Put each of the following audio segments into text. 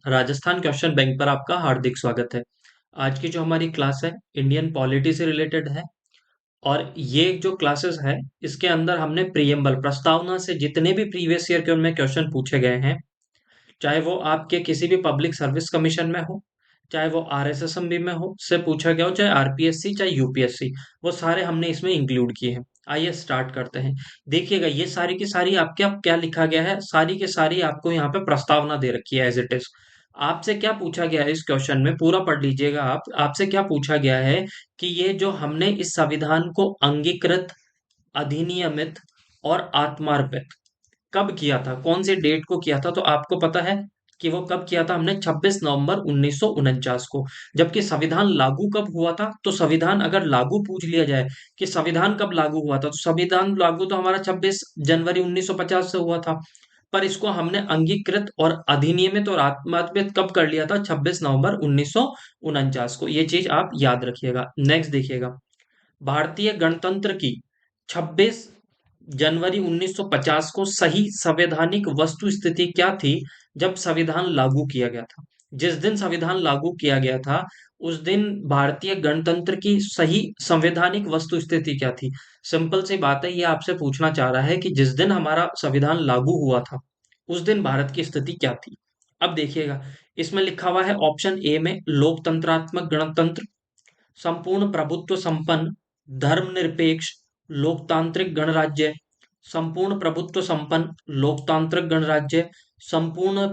Rajasthan question bank पर आपका हार्दिक स्वागत है। आज की जो हमारी क्लास है इंडियन पॉलिटी से रिलेटेड है। और ये जो क्लासेस है इसके अंदर हमने प्रियम्बल प्रस्तावना से जितने भी प्रीवियस ईयर के उनमें क्वेश्चन पूछे गए हैं, चाहे वो आपके किसी भी पब्लिक सर्विस कमीशन में हो, चाहे वो आरएसएसएमबी में हो से पूछा गया हो, चाहे आरपीएससी चाहे यूपीएससी, वो सारे हमने इसमें इंक्लूड किए हैं। आइए स्टार्ट करते हैं। देखिएगा ये सारी की सारी आपके अब क्या लिखा गया है, सारी की सारी आपको यहाँ पे प्रस्तावना दे रखी है एज इट इज। आपसे क्या पूछा गया है इस क्वेश्चन में, पूरा पढ़ लीजिएगा आप। आपसे क्या पूछा गया है कि ये जो हमने इस संविधान को अंगीकृत, अधिनियमित और आत्मार्पित कब किया था, कौन सी डेट को किया था, तो आपको पता है कि वो कब किया था हमने 26 नवंबर 1949 को। जबकि संविधान लागू कब हुआ था, तो संविधान अगर लागू पूछ लिया जाए कि संविधान कब लागू हुआ था, तो संविधान लागू तो हमारा 26 जनवरी 1950 से हुआ था। पर इसको हमने अंगीकृत और अधिनियमित और आत्मार्पित कब कर लिया था, 26 नवंबर 1949 को। ये चीज आप याद रखिएगा। नेक्स्ट देखिएगा, भारतीय गणतंत्र की 26 जनवरी 1950 को सही संवैधानिक वस्तु स्थिति क्या थी जब संविधान लागू किया गया था। जिस दिन संविधान लागू किया गया था उस दिन भारतीय गणतंत्र की सही संवैधानिक वस्तु स्थिति क्या थी। सिंपल सी बात है, ये आपसे पूछना चाह रहा है कि जिस दिन हमारा संविधान लागू हुआ था उस दिन भारत की स्थिति क्या थी। अब देखिएगा, इसमें लिखा हुआ है ऑप्शन ए में लोकतंत्रात्मक गणतंत्र, संपूर्ण प्रभुत्व संपन्न, धर्मनिरपेक्ष, लोकतांत्रिक गणराज्य, संपूर्ण प्रभुत्व संपन्न लोकतांत्रिक गणराज्य, संपूर्ण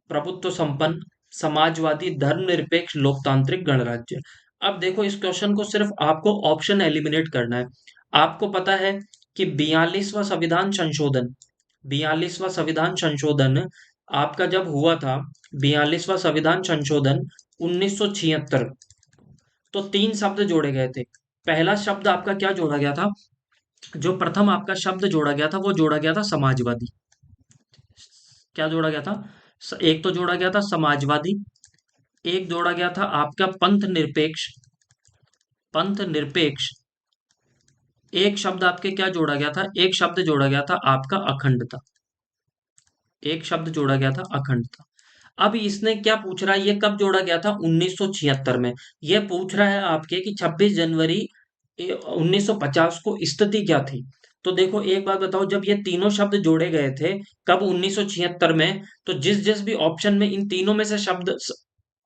प्रभुत्व संपन्न समाजवादी धर्मनिरपेक्ष लोकतांत्रिक गणराज्य। अब देखो इस क्वेश्चन को सिर्फ आपको ऑप्शन एलिमिनेट करना है। आपको पता है कि 42वां संविधान संशोधन, 42वां संविधान संशोधन आपका जब हुआ था, 42वां संविधान संशोधन 1976, तो तीन शब्द जोड़े गए थे। पहला शब्द आपका क्या जोड़ा गया था, जो प्रथम आपका शब्द जोड़ा गया था वो जोड़ा गया था समाजवादी। क्या जोड़ा गया था, एक तो जोड़ा गया था समाजवादी, एक जोड़ा गया था आपका पंथ निरपेक्ष, पंथ निरपेक्ष। एक शब्द आपके क्या जोड़ा गया था, एक शब्द जोड़ा गया था आपका अखंडता, एक शब्द जोड़ा गया था अखंडता। अब इसने क्या पूछ रहा है, ये कब जोड़ा गया था, 1976 में। ये पूछ रहा है आपके कि 26 जनवरी 1950 को स्थिति क्या थी। तो देखो एक बात बताओ, जब ये तीनों शब्द जोड़े गए थे कब, 1976 में, तो जिस जिस भी ऑप्शन में इन तीनों में से शब्द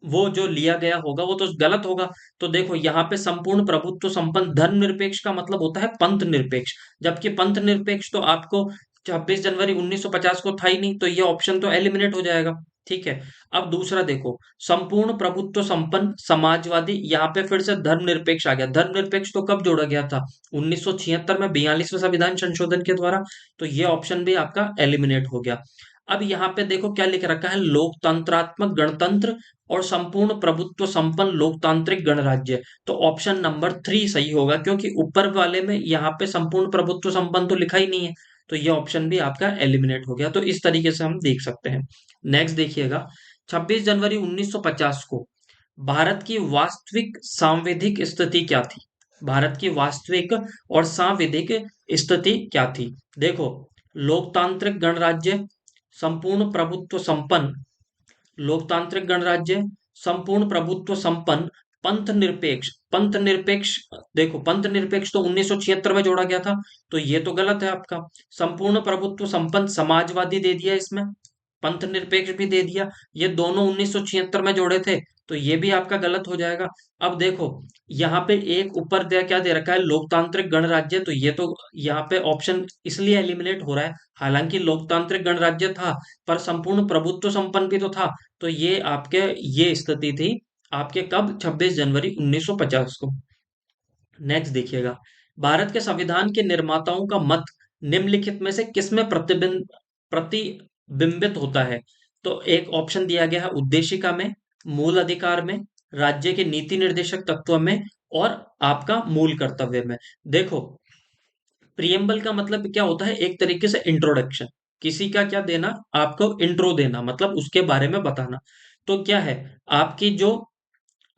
वो जो लिया गया होगा वो तो गलत होगा। तो देखो यहाँ पे संपूर्ण प्रभुत्व संपन्न धर्मनिरपेक्ष का मतलब होता है पंथ निरपेक्ष, जबकि पंथ निरपेक्ष तो आपको 26 जनवरी 1950 को था ही नहीं, तो ये ऑप्शन तो एलिमिनेट हो जाएगा। ठीक है। अब दूसरा देखो, संपूर्ण प्रभुत्व संपन्न समाजवादी, यहाँ पे फिर से धर्मनिरपेक्ष आ गया। धर्मनिरपेक्ष तो कब जोड़ा गया था, 1976 में 42वें संविधान संशोधन के द्वारा, तो ये ऑप्शन भी आपका एलिमिनेट हो गया। अब यहाँ पे देखो क्या लिख रखा है, लोकतंत्रात्मक गणतंत्र और संपूर्ण प्रभुत्व संपन्न लोकतांत्रिक गणराज्य। तो ऑप्शन नंबर 3 सही होगा, क्योंकि ऊपर वाले में यहाँ पे संपूर्ण प्रभुत्व संपन्न तो लिखा ही नहीं है, तो ये ऑप्शन भी आपका एलिमिनेट हो गया। तो इस तरीके से हम देख सकते हैं। नेक्स्ट देखिएगा, 26 जनवरी 1950 को भारत की वास्तविक सांविधिक स्थिति क्या थी, भारत की वास्तविक और सांविधिक स्थिति क्या थी। देखो, लोकतांत्रिक गणराज्य, संपूर्ण प्रभुत्व संपन्न लोकतांत्रिक गणराज्य, संपूर्ण प्रभुत्व संपन्न पंथ निरपेक्ष, पंथ निरपेक्ष। देखो पंथ निरपेक्ष तो 1976 में जोड़ा गया था, तो ये तो गलत है आपका। संपूर्ण प्रभुत्व संपन्न समाजवादी दे दिया इसमें, पंथ निरपेक्ष भी दे दिया, ये दोनों 1976 में जोड़े थे, तो ये भी आपका गलत हो जाएगा। अब देखो यहाँ पे एक ऊपर दे क्या दे रखा है, लोकतांत्रिक गणराज्य, तो ये तो यहाँ पे ऑप्शन इसलिए एलिमिनेट हो रहा है। हालांकि लोकतांत्रिक गणराज्य था पर संपूर्ण प्रभुत्व संपन्न भी तो था, तो ये आपके ये स्थिति थी आपके कब, 26 जनवरी 1950 को। नेक्स्ट देखिएगा, भारत के संविधान के निर्माताओं का मत निम्नलिखित में से किसमें प्रतिबिंबित होता है। तो एक ऑप्शन दिया गया है उद्देशिका में, मूल अधिकार में, राज्य के नीति निर्देशक तत्व में, और आपका मूल कर्तव्य में। देखो प्रियम्बल का मतलब क्या होता है, एक तरीके से इंट्रोडक्शन, किसी का क्या देना, आपको इंट्रो देना, मतलब उसके बारे में बताना। तो क्या है आपकी जो,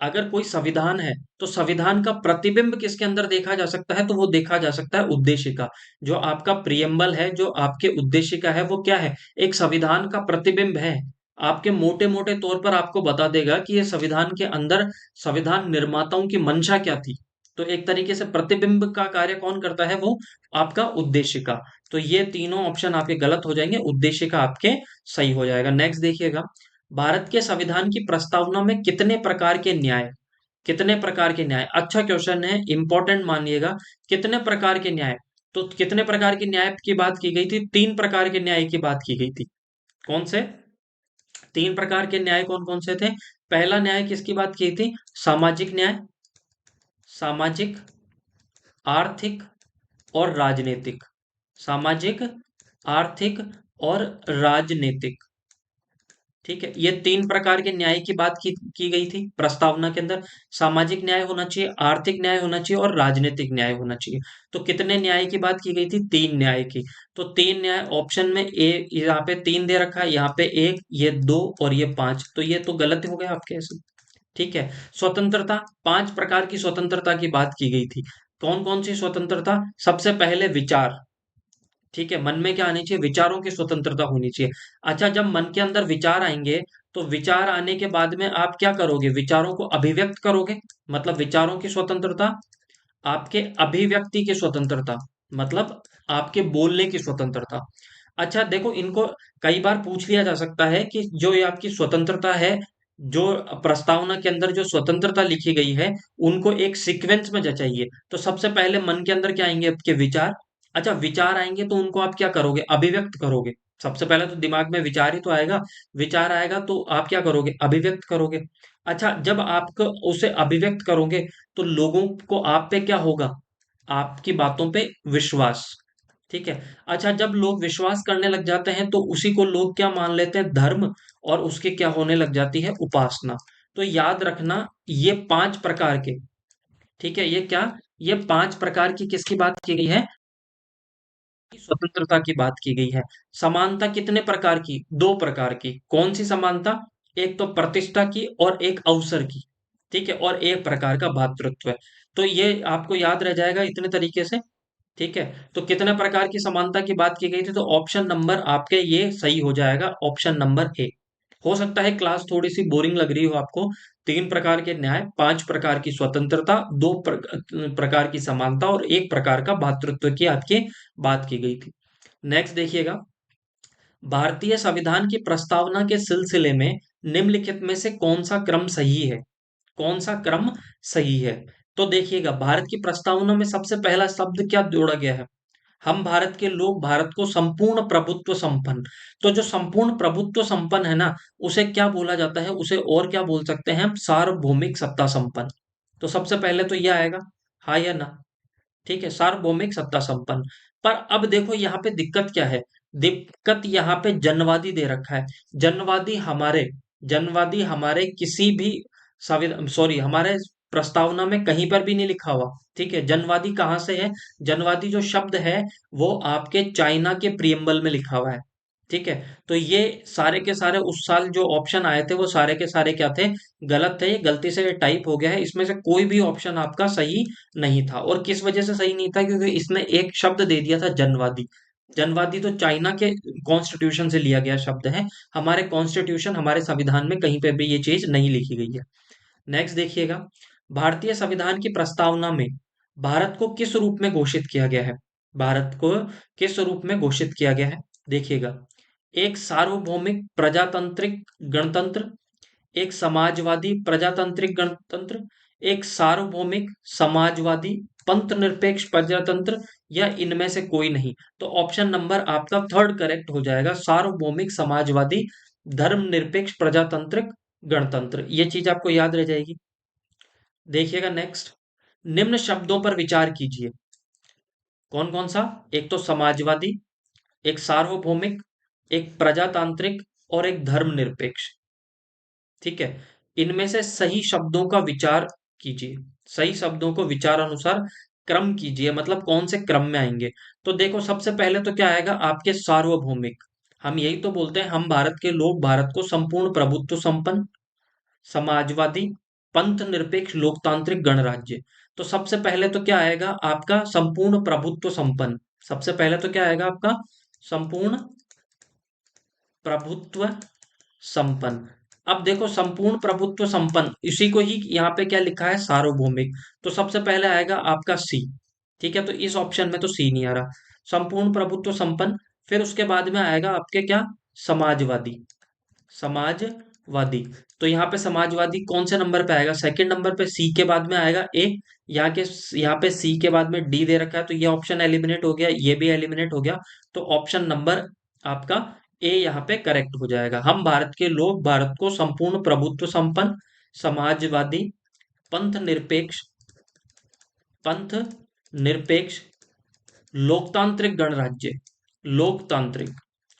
अगर कोई संविधान है तो संविधान का प्रतिबिंब किसके अंदर देखा जा सकता है, तो वो देखा जा सकता है उद्देशिका। जो आपका प्रियम्बल है, जो आपके उद्देशिका है, वो क्या है, एक संविधान का प्रतिबिंब है। आपके मोटे मोटे तौर पर आपको बता देगा कि ये संविधान के अंदर संविधान निर्माताओं की मंशा क्या थी। तो एक तरीके से प्रतिबिंब का कार्य कौन करता है, वो आपका उद्देश्य का। तो ये तीनों ऑप्शन आपके गलत हो जाएंगे, उद्देश्य का आपके सही हो जाएगा। नेक्स्ट देखिएगा, भारत के संविधान की प्रस्तावना में कितने प्रकार के न्याय, कितने प्रकार के न्याय, अच्छा क्वेश्चन है, इंपॉर्टेंट मानिएगा। कितने प्रकार के न्याय, तो कितने प्रकार के न्याय की बात की गई थी, तीन प्रकार के न्याय की बात की गई थी। कौन से तीन प्रकार के न्याय, कौन कौन से थे? पहला न्याय किसकी बात की थी? सामाजिक न्याय, सामाजिक, आर्थिक और राजनीतिक। सामाजिक, आर्थिक और राजनीतिक। ठीक है, ये तीन प्रकार के न्याय की बात की गई थी प्रस्तावना के अंदर। सामाजिक न्याय होना चाहिए, आर्थिक न्याय होना चाहिए और राजनीतिक न्याय होना चाहिए। तो कितने न्याय की बात की गई थी? तीन न्याय की। तो तीन न्याय ऑप्शन में ए, यहाँ पे तीन दे रखा है, यहाँ पे एक, ये दो और ये पांच, तो ये तो गलत हो गया आपके ऐसे। ठीक है, स्वतंत्रता, पांच प्रकार की स्वतंत्रता की बात की गई थी। कौन कौन सी स्वतंत्रता? सबसे पहले विचार, ठीक है, मन में क्या आनी चाहिए? विचारों की स्वतंत्रता होनी चाहिए। अच्छा, जब मन के अंदर विचार आएंगे, तो विचार आने के बाद में आप क्या करोगे? विचारों को अभिव्यक्त करोगे, मतलब विचारों की स्वतंत्रता। आपके अभिव्यक्ति की स्वतंत्रता, मतलब आपके बोलने की स्वतंत्रता। अच्छा देखो, इनको कई बार पूछ लिया जा सकता है कि जो ये आपकी स्वतंत्रता है, जो प्रस्तावना के अंदर जो स्वतंत्रता लिखी गई है, उनको एक सीक्वेंस में जचाइए। तो सबसे पहले मन के अंदर क्या आएंगे? आपके विचार। अच्छा, विचार आएंगे तो उनको आप क्या करोगे? अभिव्यक्त करोगे। सबसे पहले तो दिमाग में विचार ही तो आएगा, विचार आएगा तो आप क्या करोगे? अभिव्यक्त करोगे। अच्छा, जब आप उसे अभिव्यक्त करोगे, तो लोगों को आप पे क्या होगा? आपकी बातों पे विश्वास। ठीक है। अच्छा, जब लोग विश्वास करने लग जाते हैं, तो उसी को लोग क्या मान लेते हैं? धर्म। और उसके क्या होने लग जाती है? उपासना। तो याद रखना, ये पांच प्रकार के, ठीक है, ये क्या, ये पांच प्रकार की किसकी बात की गई है? स्वतंत्रता की बात की गई है। समानता कितने प्रकार की? दो प्रकार की। कौन सी समानता? एक तो प्रतिष्ठा की और एक अवसर की। ठीक है, और एक प्रकार का भातृत्व है। तो ये आपको याद रह जाएगा इतने तरीके से। ठीक है, तो कितने प्रकार की समानता की बात की गई थी? तो ऑप्शन नंबर आपके ये सही हो जाएगा, ऑप्शन नंबर ए। हो सकता है क्लास थोड़ी सी बोरिंग लग रही हो आपको। तीन प्रकार के न्याय, पांच प्रकार की स्वतंत्रता, प्रकार की समानता और एक प्रकार का भातृत्व की आपकी बात की गई थी। नेक्स्ट देखिएगा, भारतीय संविधान की प्रस्तावना के सिलसिले में निम्नलिखित में से कौन सा क्रम सही है? कौन सा क्रम सही है? तो देखिएगा, भारत की प्रस्तावना में सबसे पहला शब्द क्या जोड़ा गया है? हम भारत के लोग भारत को संपूर्ण प्रभुत्व संपन्न। तो जो संपूर्ण प्रभुत्व संपन्न है ना, उसे क्या बोला जाता है? उसे और क्या बोल सकते हैं हम? सार्वभौमिक सत्ता संपन्न। तो सबसे पहले तो यह आएगा, हाँ या ना? ठीक है, सार्वभौमिक सत्ता संपन्न। पर अब देखो यहाँ पे दिक्कत क्या है? दिक्कत यहाँ पे जनवादी दे रखा है। जनवादी हमारे जनवादी हमारे किसी भी संविधान, सॉरी, हमारे प्रस्तावना में कहीं पर भी नहीं लिखा हुआ। ठीक है, जनवादी कहाँ से है? जनवादी जो शब्द है, वो आपके चाइना के प्रियम्बल में लिखा हुआ है। ठीक है, तो ये सारे के सारे उस साल जो ऑप्शन आए थे, वो सारे के सारे क्या थे? गलत थे। ये गलती से टाइप हो गया है, इसमें से कोई भी ऑप्शन आपका सही नहीं था। और किस वजह से सही नहीं था? क्योंकि इसने एक शब्द दे दिया था, जनवादी। जनवादी तो चाइना के कॉन्स्टिट्यूशन से लिया गया शब्द है। हमारे कॉन्स्टिट्यूशन, हमारे संविधान में कहीं पे भी ये चीज नहीं लिखी गई है। नेक्स्ट देखिएगा, भारतीय संविधान की प्रस्तावना में भारत को किस रूप में घोषित किया गया है? भारत को किस रूप में घोषित किया गया है? देखिएगा, एक सार्वभौमिक प्रजातांत्रिक गणतंत्र, एक समाजवादी प्रजातांत्रिक गणतंत्र, एक सार्वभौमिक समाजवादी पंथ निरपेक्ष प्रजातंत्र, या इनमें से कोई नहीं। तो ऑप्शन नंबर आपका थर्ड करेक्ट हो जाएगा, सार्वभौमिक समाजवादी धर्मनिरपेक्ष प्रजातांत्रिक गणतंत्र। ये चीज आपको याद रह जाएगी। देखिएगा नेक्स्ट, निम्न शब्दों पर विचार कीजिए। कौन कौन सा? एक तो समाजवादी, एक सार्वभौमिक, एक प्रजातांत्रिक और एक धर्मनिरपेक्ष। ठीक है, इनमें से सही शब्दों का विचार कीजिए। सही शब्दों को विचार अनुसार क्रम कीजिए, मतलब कौन से क्रम में आएंगे। तो देखो, सबसे पहले तो क्या आएगा आपके? सार्वभौमिक। हम यही तो बोलते हैं, हम भारत के लोग भारत को संपूर्ण प्रभुत्व संपन्न, समाजवादी, पंथ निरपेक्ष लोकतांत्रिक गणराज्य। तो सबसे पहले तो क्या आएगा आपका? संपूर्ण प्रभुत्व संपन्न। सबसे पहले तो क्या आएगा आपका? संपूर्ण प्रभुत्व संपन्न। अब देखो संपूर्ण प्रभुत्व संपन्न, इसी को ही यहाँ पे क्या लिखा है, सार्वभौमिक। तो सबसे पहले आएगा आपका सी। ठीक है, तो इस ऑप्शन में तो सी नहीं आ रहा। संपूर्ण प्रभुत्व संपन्न। फिर उसके बाद में आएगा आपके क्या, समाजवादी। समाजवादी। तो यहाँ पे समाजवादी कौन से नंबर पे आएगा, सेकंड नंबर पे, सी के बाद में आएगा ए। यहाँ के यहाँ पे सी के बाद में डी दे रखा है, तो ये ऑप्शन एलिमिनेट हो गया, ये भी एलिमिनेट हो गया। तो ऑप्शन नंबर आपका ए यहाँ पे करेक्ट हो जाएगा। हम भारत के लोग भारत को संपूर्ण प्रभुत्व संपन्न, समाजवादी, पंथ निरपेक्ष, पंथ निरपेक्ष, लोकतांत्रिक गणराज्य, लोकतांत्रिक,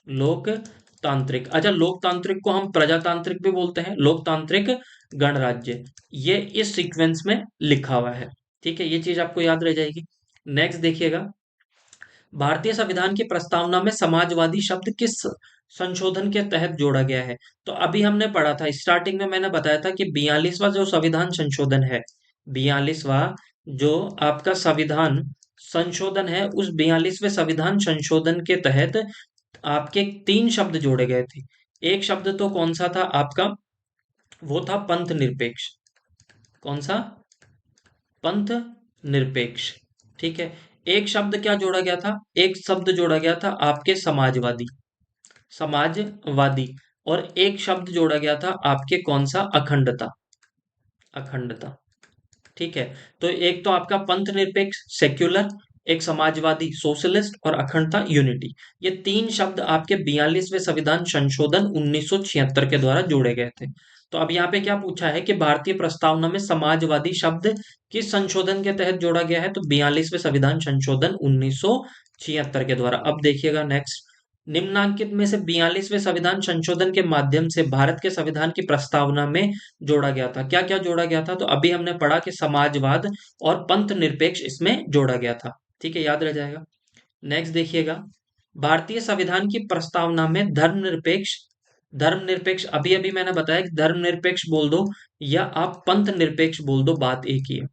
लोकतांत्रिक, अच्छा लोकतांत्रिक को हम प्रजातांत्रिक भी बोलते हैं, लोकतांत्रिक गणराज्य, ये इस सीक्वेंस में लिखा हुआ है। ठीक है, ये चीज आपको याद रह जाएगी। नेक्स्ट देखिएगा, भारतीय संविधान की प्रस्तावना में समाजवादी शब्द किस संशोधन के तहत जोड़ा गया है। तो अभी हमने पढ़ा था, स्टार्टिंग में मैंने बताया था कि 42वां जो संविधान संशोधन है, 42वां जो आपका संविधान संशोधन है, उस 42वें संविधान संशोधन के तहत आपके तीन शब्द जोड़े गए थे। एक शब्द तो कौन सा था आपका, वो था पंथ निरपेक्ष। कौन सा, पंथ निरपेक्ष। ठीक है, एक शब्द क्या जोड़ा गया था, एक शब्द जोड़ा गया था आपके समाजवादी, समाजवादी। और एक शब्द जोड़ा गया था आपके कौन सा, अखंडता, अखंडता। ठीक है, तो एक तो आपका पंथ निरपेक्ष सेक्युलर, एक समाजवादी सोशलिस्ट, और अखंडता यूनिटी। ये तीन शब्द आपके 42वें संविधान संशोधन 1976 के द्वारा जोड़े गए थे। तो अब यहाँ पे क्या पूछा है कि भारतीय प्रस्तावना में समाजवादी शब्द किस संशोधन के तहत जोड़ा गया है, तो 42वें संविधान संशोधन 1976 के द्वारा। अब देखिएगा नेक्स्ट, निम्नांकित में से 42वें संविधान संशोधन के माध्यम से भारत के संविधान की प्रस्तावना में जोड़ा गया था, क्या क्या जोड़ा गया था, तो अभी हमने पढ़ा कि समाजवाद और पंथ निरपेक्ष इसमें जोड़ा गया था। ठीक है, याद रह जाएगा। नेक्स्ट देखिएगा, भारतीय संविधान की प्रस्तावना में धर्मनिरपेक्ष, धर्मनिरपेक्ष अभी अभी मैंने बताया कि धर्मनिरपेक्ष बोल दो या आप पंथ निरपेक्ष बोल दो, बात एक ही है।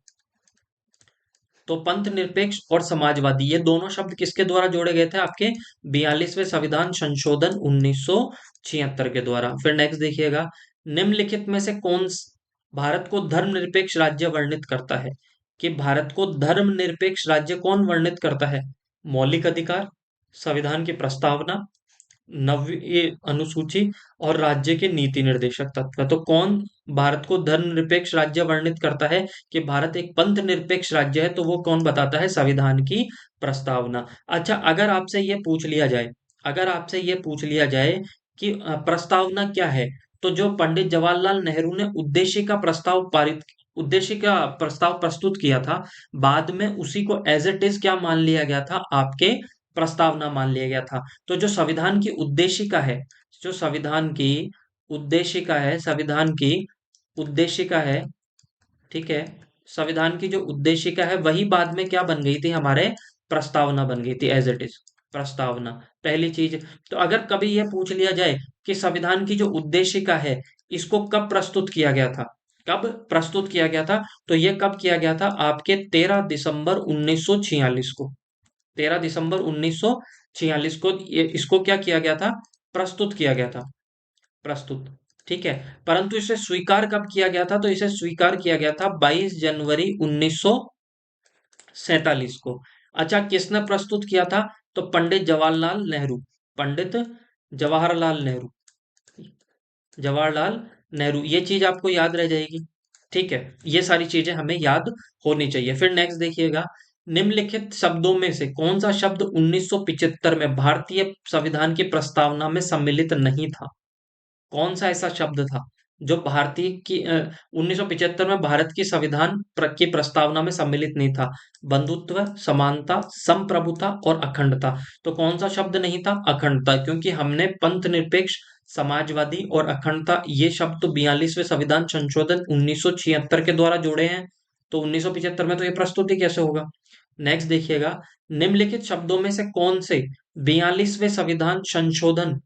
तो पंथ निरपेक्ष और समाजवादी ये दोनों शब्द किसके द्वारा जोड़े गए थे, आपके 42वें संविधान संशोधन 1976 के द्वारा। फिर नेक्स्ट देखिएगा, निम्नलिखित में से भारत को धर्मनिरपेक्ष राज्य वर्णित करता है, कि भारत को धर्मनिरपेक्ष राज्य कौन वर्णित करता है, मौलिक अधिकार, संविधान की प्रस्तावना, नवीं अनुसूची और राज्य के नीति निर्देशक तत्व। तो कौन भारत को धर्मनिरपेक्ष राज्य वर्णित करता है कि भारत एक पंथ निरपेक्ष राज्य है, तो वो कौन बताता है, संविधान की प्रस्तावना। अच्छा, अगर आपसे ये पूछ लिया जाए, अगर आपसे ये पूछ लिया जाए कि प्रस्तावना क्या है, तो जो पंडित जवाहरलाल नेहरू ने उद्देश्य का प्रस्ताव प्रस्तुत किया था, बाद में उसी को एज इट इज क्या मान लिया गया था, आपके प्रस्तावना मान लिया गया था। तो जो संविधान की उद्देशिका है, जो संविधान की उद्देशिका है, संविधान की उद्देशिका है, ठीक है, संविधान की जो उद्देशिका है वही बाद में क्या बन गई थी, हमारे प्रस्तावना बन गई थी, एज इट इज प्रस्तावना, पहली चीज। तो अगर कभी यह पूछ लिया जाए कि संविधान की जो उद्देशिका है इसको कब प्रस्तुत किया गया था, कब प्रस्तुत किया गया था, तो यह कब किया गया था, आपके 13 दिसंबर 1946 को, 13 दिसंबर 1946 को इसको क्या किया गया था, प्रस्तुत किया गया था, प्रस्तुत। ठीक है, परंतु इसे स्वीकार कब किया गया था, तो इसे स्वीकार किया गया था 22 जनवरी 1947 को। अच्छा, किसने प्रस्तुत किया था, तो पंडित जवाहरलाल नेहरू, पंडित जवाहरलाल नेहरू, जवाहरलाल नेहरू, ये चीज आपको याद रह जाएगी। ठीक है, ये सारी चीजें हमें याद होनी चाहिए। फिर नेक्स्ट देखिएगा, निम्नलिखित शब्दों में से कौन सा शब्द 1975 में भारतीय संविधान की प्रस्तावना में सम्मिलित नहीं था, कौन सा ऐसा शब्द था जो भारतीय की 1975 में भारत की की प्रस्तावना में सम्मिलित नहीं था, बंधुत्व, समानता, संप्रभुता और अखंडता। तो कौन सा शब्द नहीं था, अखंडता, क्योंकि हमने पंथ निरपेक्ष, समाजवादी और अखंडता ये शब्द तो 42वें संविधान संशोधन 1976 के द्वारा जोड़े हैं, तो 1975 में तो ये प्रस्तुति कैसे होगा। नेक्स्ट देखिएगा, निम्नलिखित शब्दों में से कौन से 42वें संविधान संशोधन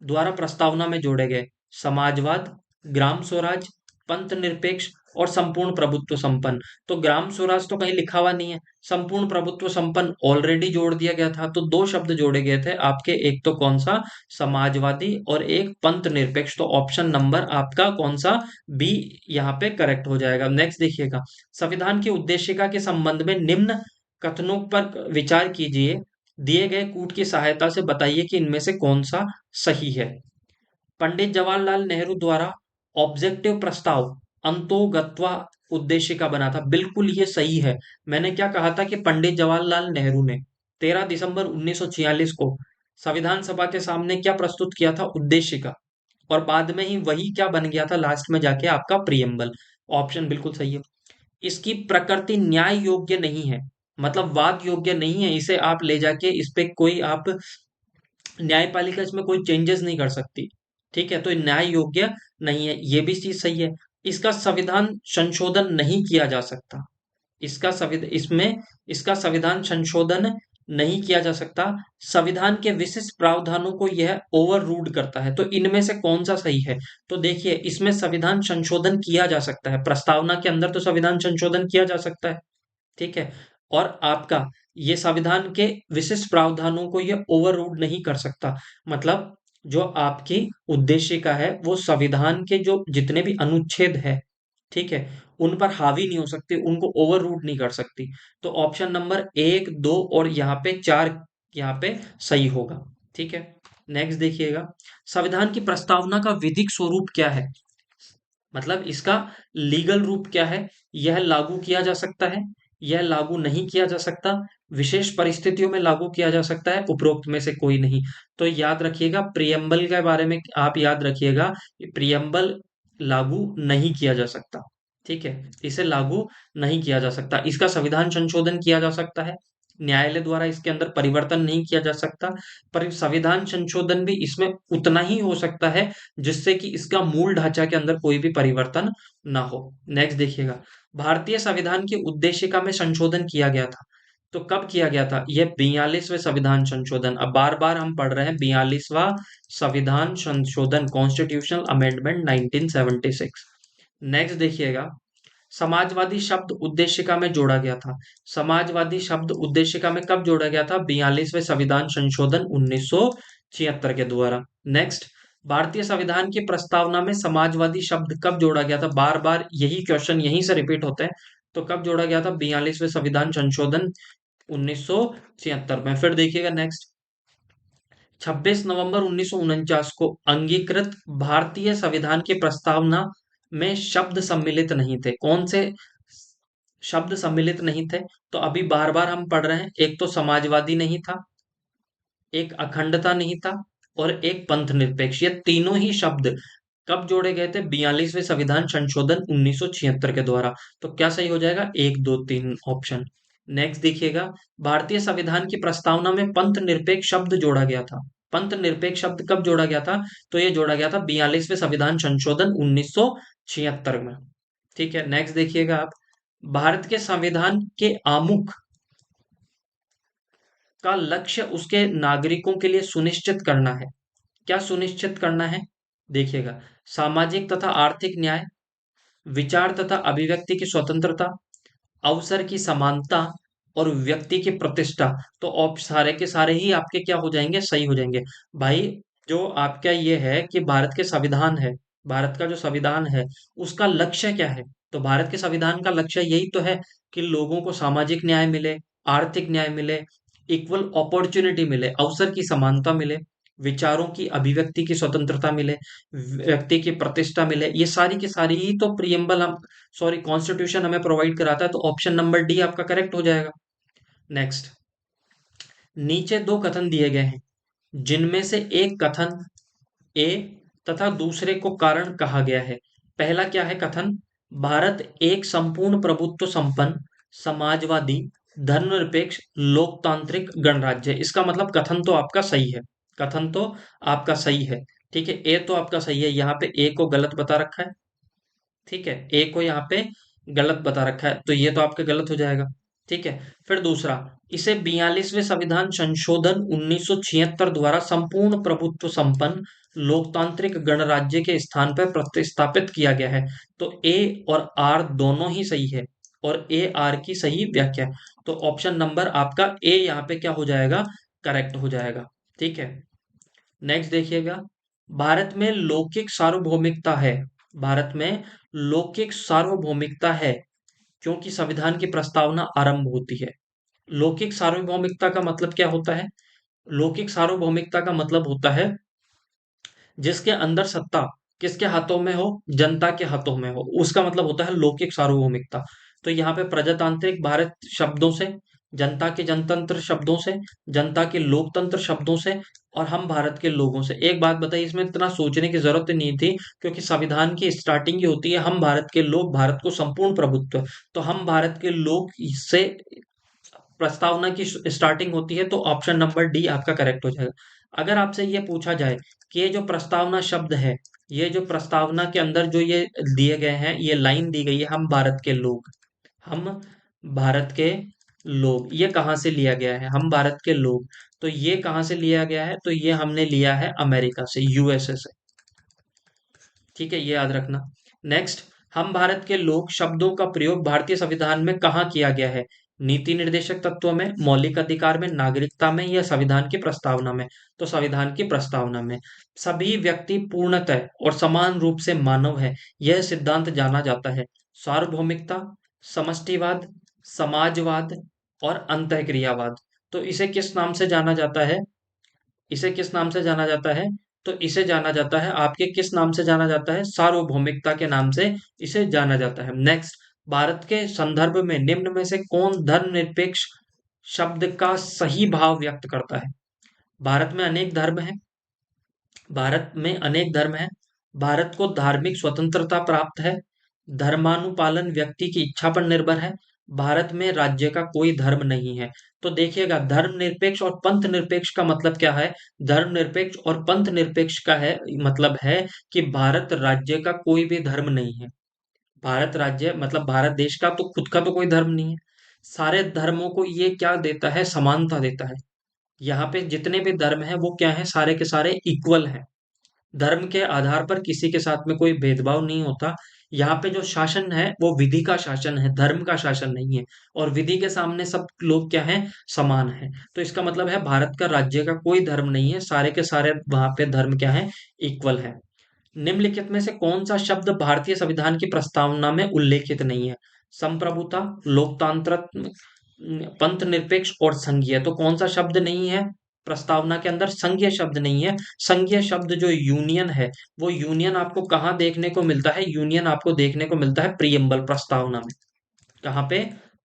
द्वारा प्रस्तावना में जोड़े गए, समाजवाद, ग्राम स्वराज, पंथ निरपेक्ष और संपूर्ण प्रभुत्व संपन्न। तो ग्राम स्वराज तो कहीं लिखा हुआ नहीं है, संपूर्ण प्रभुत्व संपन्न ऑलरेडी जोड़ दिया गया था। तो दो शब्द जोड़े गए थे आपके, एक तो कौन सा, समाजवादी, और एक पंथ निरपेक्ष। तो ऑप्शन नंबर आपका कौन सा, बी, यहाँ पे करेक्ट हो जाएगा। नेक्स्ट देखिएगा, संविधान की उद्देशिका के संबंध में निम्न कथनों पर विचार कीजिए, दिए गए कूट की सहायता से बताइए कि इनमें से कौन सा सही है। पंडित जवाहरलाल नेहरू द्वारा ऑब्जेक्टिव प्रस्ताव अंतोगत्वा उद्देशिका बना था, बिल्कुल ये सही है। मैंने क्या कहा था कि पंडित जवाहरलाल नेहरू ने 13 दिसंबर 1946 को संविधान सभा के सामने क्या प्रस्तुत किया था, उद्देशिका, और बाद में ही वही क्या बन गया था लास्ट में जाके, आपका प्रियम्बल। ऑप्शन बिल्कुल सही है। इसकी प्रकृति न्याय योग्य नहीं है, मतलब वाद योग्य नहीं है, इसे आप ले जाके इस पे कोई आप, न्यायपालिका इसमें कोई चेंजेस नहीं कर सकती। ठीक है, तो न्याय योग्य नहीं है, ये भी चीज सही है। इसका संविधान संशोधन नहीं किया जा सकता, इसका संविधान इसमें इसका संविधान संशोधन नहीं किया जा सकता। संविधान के विशिष्ट प्रावधानों को यह ओवर रूड करता है। तो इनमें से कौन सा सही है, तो देखिए इसमें संविधान संशोधन किया जा सकता है, प्रस्तावना के अंदर तो संविधान संशोधन किया जा सकता है। ठीक है, और आपका ये संविधान के विशिष्ट प्रावधानों को ये ओवररूड नहीं कर सकता। मतलब जो आपकी उद्देशिका है वो संविधान के जो जितने भी अनुच्छेद है, ठीक है, उन पर हावी नहीं हो सकती, उनको ओवररूड नहीं कर सकती। तो ऑप्शन नंबर एक, दो और यहाँ पे चार, यहाँ पे सही होगा। ठीक है, नेक्स्ट देखिएगा, संविधान की प्रस्तावना का विधिक स्वरूप क्या है, मतलब इसका लीगल रूप क्या है। यह लागू किया जा सकता है, यह लागू नहीं किया जा सकता, विशेष परिस्थितियों में लागू किया जा सकता है, उपरोक्त में से कोई नहीं। तो याद रखिएगा प्रियम्बल के बारे में, आप याद रखिएगा कि प्रियम्बल लागू नहीं किया जा सकता। ठीक है, इसे लागू नहीं किया जा सकता। इसका संविधान संशोधन किया जा सकता है, न्यायालय द्वारा इसके अंदर परिवर्तन नहीं किया जा सकता, पर संविधान संशोधन भी इसमें उतना ही हो सकता है जिससे कि इसका मूल ढांचा के अंदर कोई भी परिवर्तन ना हो। नेक्स्ट देखिएगा, भारतीय संविधान की उद्देशिका में संशोधन किया गया था, तो कब किया गया था, यह 42वें संविधान संशोधन। अब बार बार हम पढ़ रहे हैं 42वां संविधान संशोधन, कॉन्स्टिट्यूशनल अमेंडमेंट 1976। नेक्स्ट देखिएगा, समाजवादी शब्द उद्देशिका में जोड़ा गया था, समाजवादी शब्द उद्देशिका में कब जोड़ा गया था, 42वें संविधान संशोधन 1976 के द्वारा। नेक्स्ट, भारतीय संविधान की प्रस्तावना में समाजवादी शब्द कब जोड़ा गया था, बार बार यही क्वेश्चन यहीं से रिपीट होते हैं। तो कब जोड़ा गया था, 42वें संविधान संशोधन 1976 में। फिर देखिएगा नेक्स्ट, 26 नवंबर 1949 को अंगीकृत भारतीय संविधान की प्रस्तावना में शब्द सम्मिलित नहीं थे, कौन से शब्द सम्मिलित नहीं थे, तो अभी बार बार हम पढ़ रहे हैं, एक तो समाजवादी नहीं था, एक अखंडता नहीं था, और एक पंथ निरपेक्ष। ये तीनों ही शब्द कब जोड़े गए थे, 42वें संविधान संशोधन 1976 के द्वारा। तो क्या सही हो जाएगा, एक, दो, तीन ऑप्शन। नेक्स्ट देखिएगा, भारतीय संविधान की प्रस्तावना में पंथ निरपेक्ष शब्द जोड़ा गया था, पंथ निरपेक्ष शब्द कब जोड़ा गया था, तो ये जोड़ा गया था 42वें संविधान संशोधन 1976 में। ठीक है, नेक्स्ट देखिएगा आप, भारत के संविधान के आमुख का लक्ष्य उसके नागरिकों के लिए सुनिश्चित करना है, क्या सुनिश्चित करना है, देखिएगा, सामाजिक तथा आर्थिक न्याय, विचार तथा अभिव्यक्ति की स्वतंत्रता, अवसर की समानता, और व्यक्ति की प्रतिष्ठा। तो ऑप सारे के सारे ही आपके क्या हो जाएंगे, सही हो जाएंगे। भाई जो आपका ये है कि भारत के संविधान है, भारत का जो संविधान है उसका लक्ष्य क्या है, तो भारत के संविधान का लक्ष्य यही तो है कि लोगों को सामाजिक न्याय मिले, आर्थिक न्याय मिले, इक्वल अपॉर्चुनिटी मिले, अवसर की समानता मिले, विचारों की अभिव्यक्ति की स्वतंत्रता मिले, व्यक्ति की प्रतिष्ठा मिले। ये सारी की सारी ही तो प्रियम्बल हम, सॉरी, कॉन्स्टिट्यूशन हमें प्रोवाइड कराता है। तो ऑप्शन नंबर डी आपका करेक्ट हो जाएगा। नेक्स्ट, नीचे दो कथन दिए गए हैं, जिनमें से एक कथन ए तथा दूसरे को कारण कहा गया है। पहला क्या है कथन, भारत एक संपूर्ण प्रभुत्व संपन्न समाजवादी धर्मनिरपेक्ष लोकतांत्रिक गणराज्य है। इसका मतलब कथन तो आपका सही है, कथन तो आपका सही है। ठीक है, ए तो आपका सही है, यहाँ पे ए को गलत बता रखा है। ठीक है, ए को यहाँ पे गलत बता रखा है, तो ये तो आपका गलत हो जाएगा। ठीक है। फिर दूसरा, इसे 42वें संविधान संशोधन 1976 द्वारा संपूर्ण प्रभुत्व संपन्न लोकतांत्रिक गणराज्य के स्थान पर प्रतिस्थापित किया गया है। तो ए और आर दोनों ही सही है, और ए आर की सही व्याख्या है। तो ऑप्शन नंबर आपका ए यहाँ पे क्या हो जाएगा, करेक्ट हो जाएगा। ठीक है। नेक्स्ट देखिएगा, भारत में लौकिक सार्वभौमिकता है। भारत में लौकिक सार्वभौमिकता है क्योंकि संविधान की प्रस्तावना आरंभ होती है। लौकिक सार्वभौमिकता का मतलब क्या होता है? लौकिक सार्वभौमिकता का मतलब होता है जिसके अंदर सत्ता किसके हाथों में हो, जनता के हाथों में हो, उसका मतलब होता है लौकिक सार्वभौमिकता। तो यहाँ पे प्रजातांत्रिक भारत शब्दों से, जनता के जनतंत्र शब्दों से, जनता के लोकतंत्र शब्दों से, और हम भारत के लोगों से। एक बात बताइए, इसमें इतना सोचने की जरूरत नहीं थी, क्योंकि संविधान की स्टार्टिंग ही होती है हम भारत के लोग, भारत को संपूर्ण प्रभुत्व। तो हम भारत के लोग से प्रस्तावना की स्टार्टिंग होती है, तो ऑप्शन नंबर डी आपका करेक्ट हो जाएगा। अगर आपसे ये पूछा जाए कि ये जो प्रस्तावना शब्द है, ये जो प्रस्तावना के अंदर जो ये दिए गए हैं, ये लाइन दी गई है हम भारत के लोग, हम भारत के लोग, ये कहाँ से लिया गया है, हम भारत के लोग? तो ये कहाँ से लिया गया है? तो ये हमने लिया है अमेरिका से, यूएसए से। ठीक है, ये याद रखना। नेक्स्ट, हम भारत के लोग शब्दों का प्रयोग भारतीय संविधान में कहाँ किया गया है? नीति निर्देशक तत्वों में, मौलिक अधिकार में, नागरिकता में, या संविधान की प्रस्तावना में? तो संविधान की प्रस्तावना में। सभी व्यक्ति पूर्णतः और समान रूप से मानव है, यह सिद्धांत जाना जाता है। सार्वभौमिकता, समष्टिवाद, समाजवाद और अंतःक्रियावाद। तो इसे किस नाम से जाना जाता है? इसे किस नाम से जाना जाता है? तो इसे जाना जाता है, आपके किस नाम से जाना जाता है? सार्वभौमिकता के नाम से इसे जाना जाता है। नेक्स्ट, भारत के संदर्भ में निम्न में से कौन धर्मनिरपेक्ष शब्द का सही भाव व्यक्त करता है? भारत में अनेक धर्म हैं, भारत में अनेक धर्म हैं, भारत को धार्मिक स्वतंत्रता प्राप्त है, धर्मानुपालन व्यक्ति की इच्छा पर निर्भर है, भारत में राज्य का कोई धर्म नहीं है। तो देखिएगा, धर्मनिरपेक्ष और पंथ निरपेक्ष का मतलब क्या है? धर्मनिरपेक्ष और पंथ निरपेक्ष का है मतलब है कि भारत राज्य का कोई भी धर्म नहीं है। भारत राज्य मतलब भारत देश का तो खुद का तो कोई धर्म नहीं है। सारे धर्मों को ये क्या देता है? समानता देता है। यहाँ पे जितने भी धर्म हैं वो क्या है? सारे के सारे इक्वल हैं। धर्म के आधार पर किसी के साथ में कोई भेदभाव नहीं होता। यहाँ पे जो शासन है वो विधि का शासन है, धर्म का शासन नहीं है। और विधि के सामने सब लोग क्या हैं? समान हैं। तो इसका मतलब है भारत का राज्य का कोई धर्म नहीं है, सारे के सारे वहां पे धर्म क्या है? इक्वल है। निम्नलिखित में से कौन सा शब्द भारतीय संविधान की प्रस्तावना में उल्लेखित नहीं है? संप्रभुता, लोकतांत्र, पंथ निरपेक्ष और संघीय। तो कौन सा शब्द नहीं है प्रस्तावना के अंदर? संघीय शब्द नहीं है। संघीय शब्द जो यूनियन है, वो यूनियन आपको कहाँ देखने को मिलता है? यूनियन आपको देखने को मिलता है प्रियम्बल, प्रस्तावना में। कहाँ पे?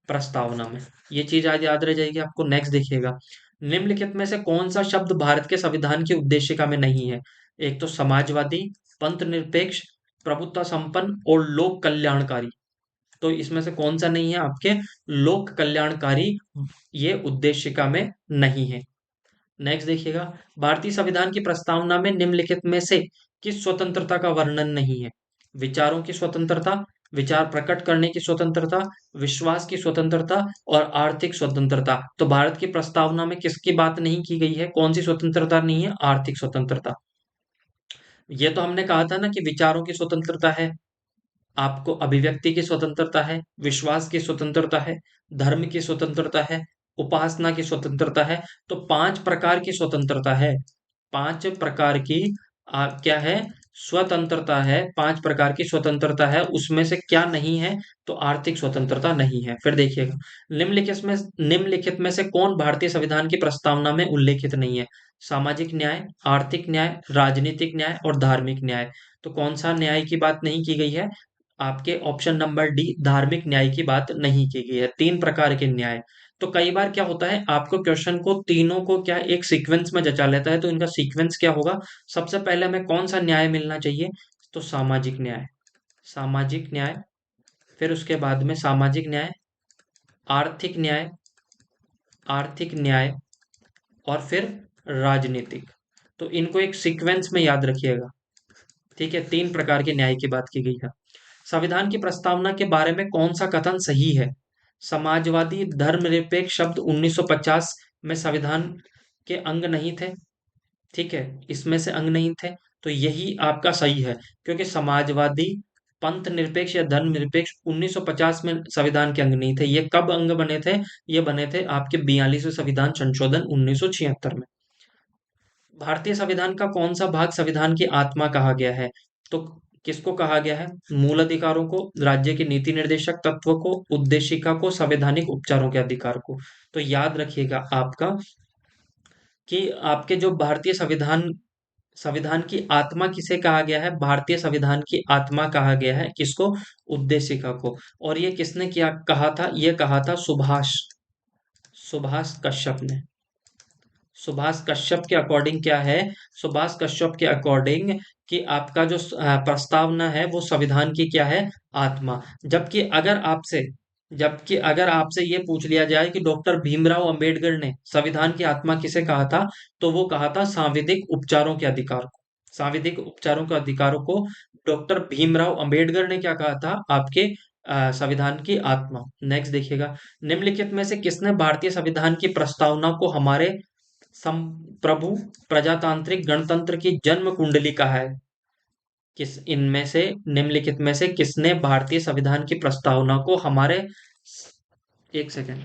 प्रस्तावना में। ये चीज आज याद रह जाएगी आपको। नेक्स्ट देखिएगा, निम्नलिखित में से कौन सा शब्द भारत के संविधान की उद्देशिका में नहीं है? एक तो समाजवादी, पंथ निरपेक्ष, प्रभुत्व संपन्न और लोक कल्याणकारी। तो इसमें से कौन सा नहीं है आपके? लोक कल्याणकारी, ये उद्देशिका में नहीं है। नेक्स्ट देखिएगा, भारतीय संविधान की प्रस्तावना में निम्नलिखित में से किस स्वतंत्रता का वर्णन नहीं है? विचारों की स्वतंत्रता, विचार प्रकट करने की स्वतंत्रता, विश्वास की स्वतंत्रता और आर्थिक स्वतंत्रता। तो भारत की प्रस्तावना में किसकी बात नहीं की गई है? कौन सी स्वतंत्रता नहीं है? आर्थिक स्वतंत्रता। ये तो हमने कहा था ना कि विचारों की स्वतंत्रता है, आपको अभिव्यक्ति की स्वतंत्रता है, विश्वास की स्वतंत्रता है, धर्म की स्वतंत्रता है, उपासना की स्वतंत्रता है। तो 5 प्रकार की स्वतंत्रता है। 5 प्रकार की क्या है? स्वतंत्रता है। 5 प्रकार की स्वतंत्रता है, उसमें से क्या नहीं है? तो आर्थिक स्वतंत्रता नहीं है। फिर देखिएगा, निम्नलिखित में से कौन भारतीय संविधान की प्रस्तावना में उल्लेखित नहीं है? सामाजिक न्याय, आर्थिक न्याय, राजनीतिक न्याय और धार्मिक न्याय। तो कौन सा न्याय की बात नहीं की गई है? आपके ऑप्शन नंबर डी, धार्मिक न्याय की बात नहीं की गई है। 3 प्रकार के न्याय। तो कई बार क्या होता है, आपको क्वेश्चन को तीनों को क्या एक सीक्वेंस में जचा लेता है। तो इनका सीक्वेंस क्या होगा? सबसे पहले हमें कौन सा न्याय मिलना चाहिए? तो सामाजिक न्याय, सामाजिक न्याय। फिर उसके बाद में सामाजिक न्याय, आर्थिक न्याय, आर्थिक न्याय, और फिर राजनीतिक। तो इनको एक सीक्वेंस में याद रखिएगा। ठीक है, 3 प्रकार के न्याय की बात की गई है। संविधान की प्रस्तावना के बारे में कौन सा कथन सही है? समाजवादी धर्मनिरपेक्ष शब्द 1950 में संविधान के अंग नहीं थे। ठीक है, इसमें से अंग नहीं थे, तो यही आपका सही है, क्योंकि समाजवादी, पंथ निरपेक्ष या धर्म निरपेक्ष 1950 में संविधान के अंग नहीं थे। ये कब अंग बने थे? ये बने थे आपके 42वें संविधान संशोधन 1976 में। भारतीय संविधान का कौन सा भाग संविधान की आत्मा कहा गया है? तो किसको कहा गया है? मूल अधिकारों को, राज्य के नीति निर्देशक तत्व को, उद्देशिका को, संवैधानिक उपचारों के अधिकार को। तो याद रखिएगा आपका कि आपके जो भारतीय संविधान संविधान की आत्मा किसे कहा गया है? भारतीय संविधान की आत्मा कहा गया है किसको? उद्देशिका को। और ये किसने किया कहा था? ये कहा था सुभाष सुभाष कश्यप ने। सुभाष कश्यप के अकॉर्डिंग क्या है? सुभाष कश्यप के अकॉर्डिंग कि आपका जो प्रस्तावना है वो संविधान की क्या है? आत्मा। जबकि अगर आपसे ये पूछ लिया जाए कि डॉक्टर भीमराव अंबेडकर ने संविधान की आत्मा किसे कहा था, तो वो कहा था सांविधिक उपचारों के अधिकार को। सांविधिक उपचारों के अधिकारों को डॉक्टर भीमराव अंबेडकर ने क्या कहा था? आपके संविधान की आत्मा। नेक्स्ट देखिएगा, निम्नलिखित में से किसने भारतीय संविधान की प्रस्तावना को हमारे संप्रभु प्रजातांत्रिक गणतंत्र की जन्म कुंडली कहा है? किस इनमें से निम्नलिखित में से किसने भारतीय संविधान की प्रस्तावना को हमारे एक सेकेंड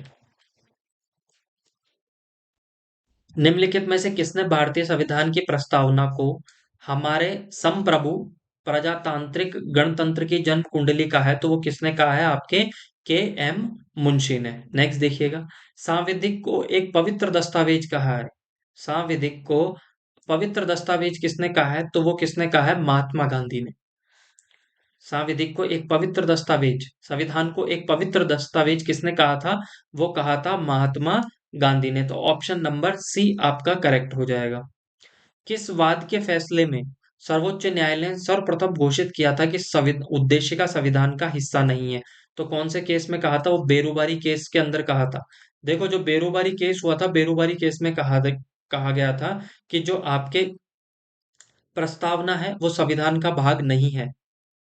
निम्नलिखित में से किसने भारतीय संविधान की प्रस्तावना को हमारे संप्रभु प्रजातांत्रिक गणतंत्र की जन्म कुंडली कहा है? तो वो किसने कहा है? आपके के एम मुंशी ने। नेक्स्ट देखिएगा, सांविधिक को एक पवित्र दस्तावेज कहा है। सांविधिक को पवित्र दस्तावेज किसने कहा है? तो वो किसने कहा है? महात्मा गांधी ने। संविधिक को एक पवित्र दस्तावेज, संविधान को एक पवित्र दस्तावेज किसने कहा था? वो कहा था महात्मा गांधी ने। तो ऑप्शन नंबर सी आपका करेक्ट हो जाएगा। किस वाद के फैसले में सर्वोच्च न्यायालय ने सर्वप्रथम घोषित किया था कि उद्देशिका संविधान का हिस्सा नहीं है? तो कौन से केस में कहा था? वो बेरोबारी केस के अंदर कहा था। देखो, जो बेरोबारी केस हुआ था, बेरोबारी केस में कहा गया था कि जो आपके प्रस्तावना है वो संविधान का भाग नहीं है,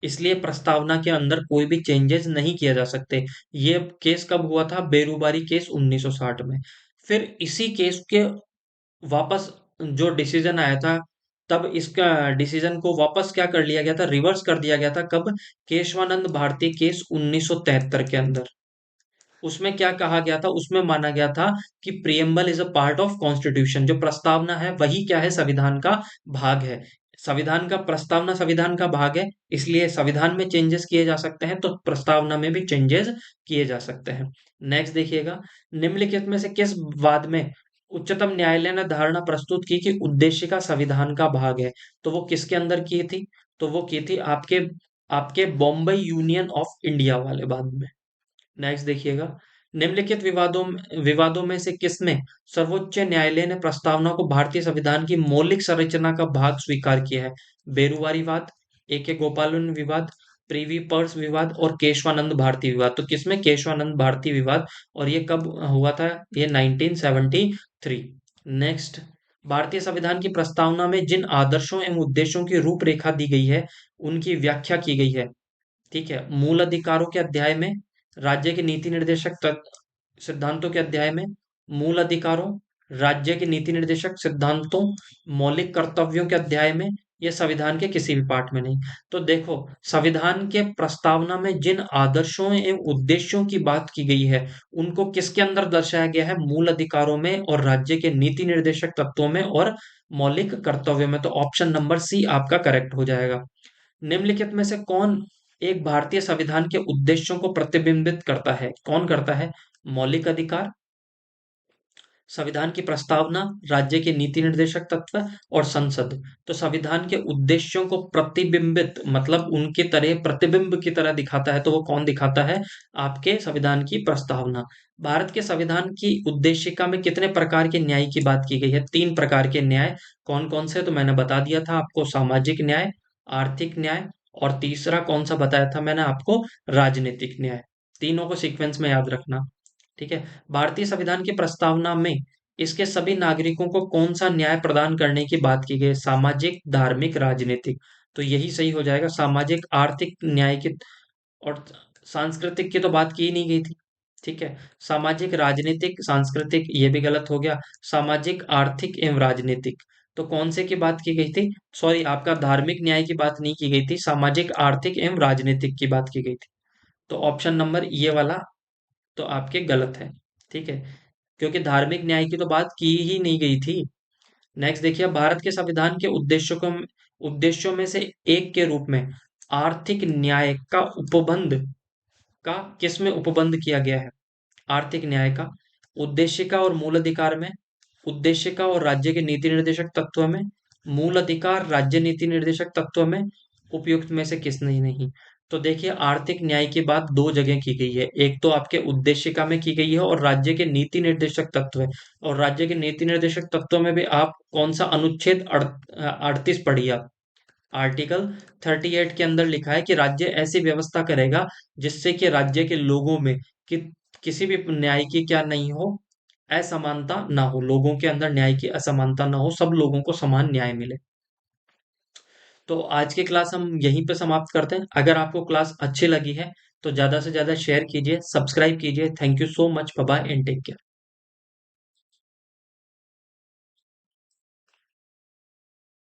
इसलिए प्रस्तावना के अंदर कोई भी चेंजेस नहीं किया जा सकते। ये केस कब हुआ था? बेरोबारी केस 1960 में। फिर इसी केस के वापस जो डिसीजन आया था, तब इसका डिसीजन को वापस क्या कर लिया गया था? रिवर्स कर दिया गया था। कब? केशवानंद भारती केस 1973 के अंदर। उसमें क्या कहा गया था? उसमें माना गया था कि preamble is a part of constitution. जो प्रस्तावना है वही क्या है? संविधान का भाग है। संविधान का प्रस्तावना संविधान का भाग है, इसलिए संविधान में चेंजेस किए जा सकते हैं, तो प्रस्तावना में भी चेंजेस किए जा सकते हैं। नेक्स्ट देखिएगा, निम्नलिखित में से किस वाद में उच्चतम न्यायालय ने धारणा प्रस्तुत की कि उद्देशिका संविधान का भाग है? तो वो किसके अंदर की थी? तो वो की थी आपके आपके बॉम्बे यूनियन ऑफ इंडिया वाले वाद में। नेक्स्ट देखिएगा, निम्नलिखित विवादों में से किसमें सर्वोच्च न्यायालय ने प्रस्तावना को भारतीय संविधान की मौलिक संरचना का भाग स्वीकार किया है? बेरुवारी वाद, ए के गोपालन विवाद, प्रीवी पर्स विवाद और केशवानंद भारती विवाद। तो किसमें? केशवानंद भारती विवाद। और ये कब हुआ था? ये 1973। नेक्स्ट, भारतीय संविधान की प्रस्तावना में जिन आदर्शों एवं उद्देश्यों की रूपरेखा दी गई है, उनकी व्याख्या की गई है। ठीक है, मूल अधिकारों के अध्याय में, राज्य के नीति निर्देशक सिद्धांतों के अध्याय में, मूल अधिकारों, राज्य के नीति निर्देशक सिद्धांतों, मौलिक कर्तव्यों के अध्याय में, या संविधान के किसी भी पार्ट में नहीं। तो देखो, संविधान के प्रस्तावना में जिन आदर्शों एवं उद्देश्यों की बात की गई है, उनको किसके अंदर दर्शाया गया है? मूल अधिकारों में और राज्य के नीति निर्देशक तत्वों में और मौलिक कर्तव्यों में। तो ऑप्शन नंबर सी आपका करेक्ट हो जाएगा। निम्नलिखित में से कौन एक भारतीय संविधान के उद्देश्यों को प्रतिबिंबित करता है? कौन करता है? मौलिक अधिकार, संविधान की प्रस्तावना, राज्य के नीति निर्देशक तत्व और संसद। तो संविधान के उद्देश्यों को प्रतिबिंबित मतलब उनके तरह प्रतिबिंब की तरह दिखाता है, तो वो कौन दिखाता है? आपके संविधान की प्रस्तावना। भारत के संविधान की उद्देशिका में कितने प्रकार के न्याय की बात की गई है? 3 प्रकार के न्याय। कौन कौन से? तो मैंने बता दिया था आपको, सामाजिक न्याय, आर्थिक न्याय, और तीसरा कौन सा बताया था मैंने आपको? राजनीतिक न्याय। तीनों को सीक्वेंस में याद रखना। ठीक है, भारतीय संविधान की प्रस्तावना में इसके सभी नागरिकों को कौन सा न्याय प्रदान करने की बात की गई है? सामाजिक, धार्मिक, राजनीतिक। तो यही सही हो जाएगा। सामाजिक, आर्थिक न्याय की और सांस्कृतिक की तो बात की ही नहीं गई थी। ठीक है। सामाजिक, राजनीतिक, सांस्कृतिक, ये भी गलत हो गया। सामाजिक, आर्थिक एवं राजनीतिक, तो कौन से की बात की गई थी? सॉरी, आपका धार्मिक न्याय की बात नहीं की गई थी, सामाजिक, आर्थिक एवं राजनीतिक की बात की गई थी। तो ऑप्शन नंबर ये वाला तो आपके गलत है। ठीक है, क्योंकि धार्मिक न्याय की तो बात की ही नहीं गई थी। नेक्स्ट देखिए, भारत के संविधान के उद्देश्यों में से एक के रूप में आर्थिक न्याय का उपबंध का किस में उपबंध किया गया है? आर्थिक न्याय का उद्देशिका और मूल अधिकार में, उद्देशिका और राज्य के नीति निर्देशक तत्व में, मूल अधिकार राज्य नीति निर्देशक तत्व में, उपयुक्त में से किस नहीं नहीं। तो देखिए, आर्थिक न्याय की बात दो जगह की गई है, एक तो आपके उद्देशिका में की गई है और राज्य के नीति निर्देशक तत्व है। और राज्य के नीति निर्देशक तत्व में भी आप कौन सा अनुच्छेद 38 पढ़िए आप। आर्टिकल 38 के अंदर लिखा है कि राज्य ऐसी व्यवस्था करेगा जिससे कि राज्य के लोगों में कि किसी भी न्याय की क्या नहीं हो, असमानता ना हो, लोगों के अंदर न्याय की असमानता ना हो, सब लोगों को समान न्याय मिले। तो आज की क्लास हम यहीं पे समाप्त करते हैं। अगर आपको क्लास अच्छी लगी है तो ज़्यादा से ज़्यादा शेयर कीजिए, सब्सक्राइब कीजिए। Thank you so much, bye bye and take care.